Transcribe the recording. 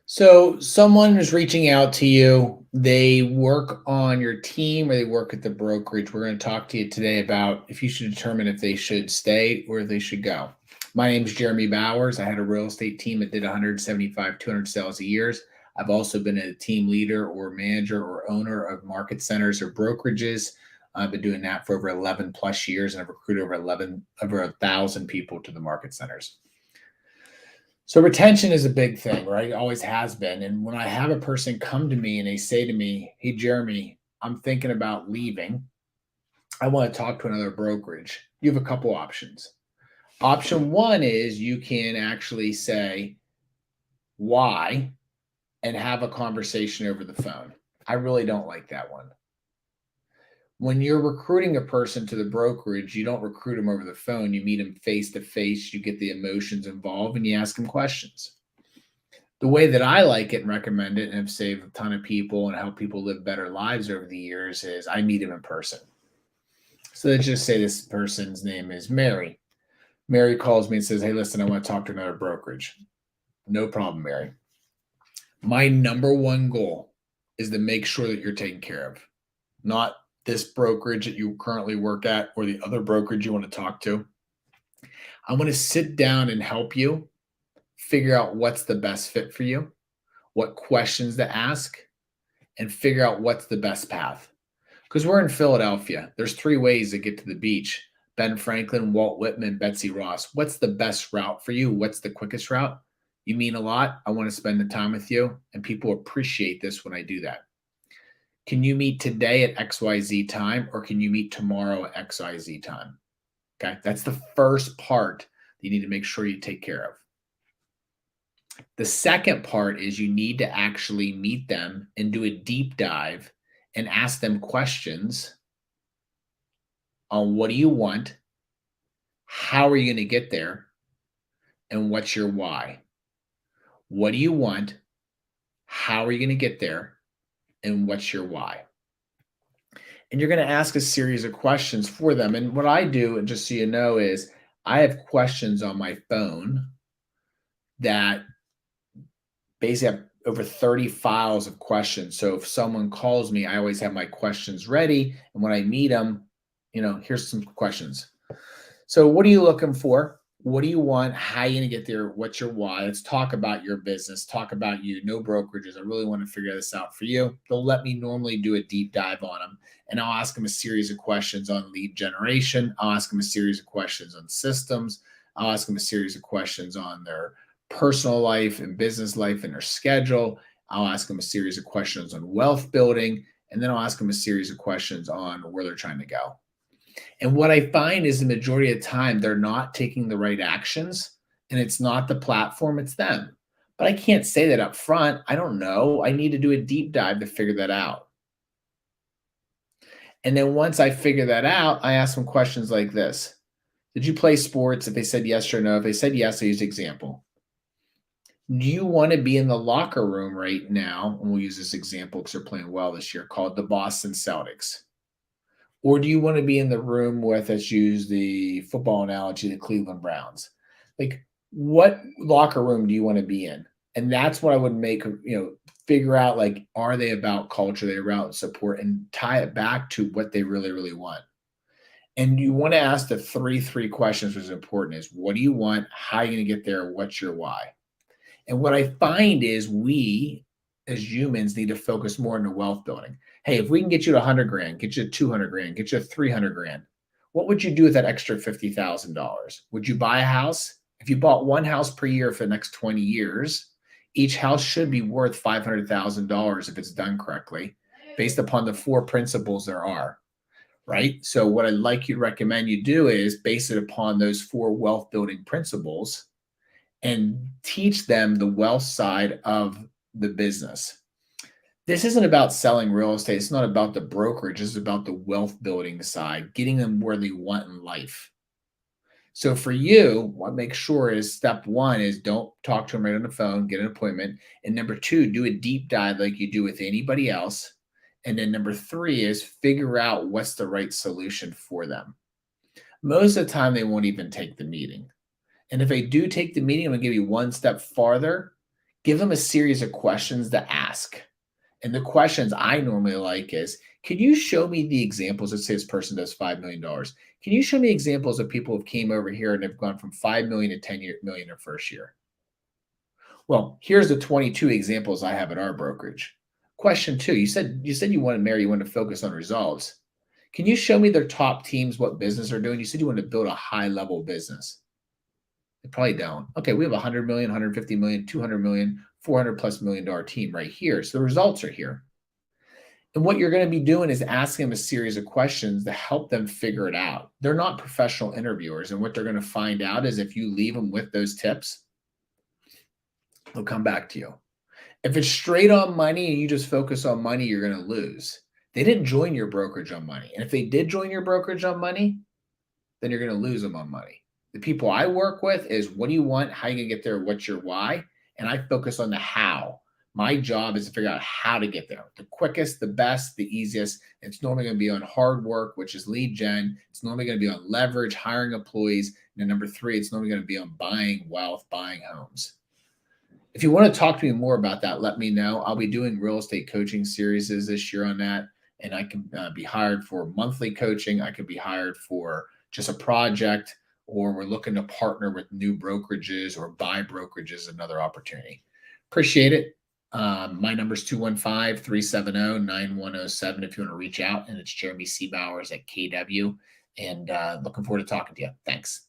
So someone is reaching out to you. They work on your team or they work at the brokerage. We're going to talk to you today about if you should determine if they should stay or if they should go. My name is Jeremy Bowers. I had a real estate team that did 175, 200 sales a year. I've also been a team leader or manager or owner of market centers or brokerages. I've been doing that for over 11 plus years, and I've recruited over 1,000 people to the market centers. So retention is a big thing, right? It always has been. And when I have a person come to me and they say to me, "Hey, Jeremy, I'm thinking about leaving. I want to talk to another brokerage." You have a couple options. Option one is you can actually say why and have a conversation over the phone. I really don't like that one. When you're recruiting a person to the brokerage, you don't recruit them over the phone. You meet them face to face. You get the emotions involved and you ask them questions. The way that I like it and recommend it and have saved a ton of people and helped people live better lives over the years is I meet them in person. So let's just say this person's name is Mary. Mary calls me and says, "Hey, listen, I want to talk to another brokerage." No problem, Mary. My number one goal is to make sure that you're taken care of, not this brokerage that you currently work at or the other brokerage you want to talk to. I want to sit down and help you figure out what's the best fit for you, what questions to ask, and figure out what's the best path. Because we're in Philadelphia. There's three ways to get to the beach: Ben Franklin, Walt Whitman, Betsy Ross. What's the best route for you? What's the quickest route? You mean a lot. I want to spend the time with you, and people appreciate this when I do that. Can you meet today at XYZ time, or can you meet tomorrow at XYZ time? Okay, that's the first part that you need to make sure you take care of. The second part is you need to actually meet them and do a deep dive and ask them questions on what do you want, how are you going to get there, and what's your why. What do you want? How are you going to get there? And what's your why? And you're going to ask a series of questions for them. And what I do, and just so you know, is I have questions on my phone that basically have over 30 files of questions. So if someone calls me, I always have my questions ready. And when I meet them, here's some questions. So what are you looking for? What do you want? How are you going to get there? What's your why? Let's talk about your business. Talk about you. No brokerages. I really want to figure this out for you. They'll let me normally do a deep dive on them. And I'll ask them a series of questions on lead generation. I'll ask them a series of questions on systems. I'll ask them a series of questions on their personal life and business life and their schedule. I'll ask them a series of questions on wealth building. And then I'll ask them a series of questions on where they're trying to go. And what I find is the majority of the time, they're not taking the right actions, and it's not the platform, it's them. But I can't say that up front. I don't know. I need to do a deep dive to figure that out. And then once I figure that out, I ask them questions like this. Did you play sports? If they said yes or no. If they said yes, I use example. Do you want to be in the locker room right now? And we'll use this example because they're playing well this year, called the Boston Celtics. Or do you want to be in the room with, let's use the football analogy, the Cleveland Browns? Like, what locker room do you want to be in? And that's what I would make, figure out, like, are they about culture? Are they about support? And tie it back to what they really, really want. And you want to ask the three questions, which is important, is what do you want? How are you going to get there? What's your why? And what I find is we as humans need to focus more into wealth building. Hey, if we can get you to 100 grand, get you to 200 grand, get you to 300 grand, what would you do with that extra $50,000? Would you buy a house? If you bought one house per year for the next 20 years, each house should be worth $500,000 if it's done correctly, based upon the four principles there are, right? So what I'd like you to recommend you do is base it upon those four wealth building principles and teach them the wealth side of the business. This isn't about selling real estate. It's not about the brokerage. It's about the wealth building side, getting them where they want in life. So for you, what make sure is step one is don't talk to them right on the phone, get an appointment. And number two, do a deep dive like you do with anybody else. And then number three is figure out what's the right solution for them. Most of the time, they won't even take the meeting. And if they do take the meeting, I'm going to give you one step farther. Give them a series of questions to ask. And the questions I normally like is, can you show me the examples? Let's say this person does $5 million. Can you show me examples of people who came over here and have gone from 5 million to 10 million their first year? Well, here's the 22 examples I have at our brokerage. Question two, you said you wanted Mary, you wanted to focus on results. Can you show me their top teams, what business they're doing? You said you want to build a high level business. They probably don't. Okay, we have 100 million, 150 million, 200 million, 400 plus $1 million team right here. So the results are here. And what you're going to be doing is asking them a series of questions to help them figure it out. They're not professional interviewers. And what they're going to find out is if you leave them with those tips, they'll come back to you. If it's straight on money and you just focus on money, you're going to lose. They didn't join your brokerage on money. And if they did join your brokerage on money, then you're going to lose them on money. The people I work with is what do you want? How are you going to get there? What's your why? And I focus on the how. My job is to figure out how to get there. The quickest, the best, the easiest. It's normally going to be on hard work, which is lead gen. It's normally going to be on leverage, hiring employees. And then number three, it's normally going to be on buying wealth, buying homes. If you want to talk to me more about that, let me know. I'll be doing real estate coaching series this year on that. And I can be hired for monthly coaching. I could be hired for just a project, or we're looking to partner with new brokerages or buy brokerages, another opportunity. Appreciate it. My number is 215-370-9107 if you want to reach out. And it's Jeremy Seabowers at KW. And looking forward to talking to you. Thanks.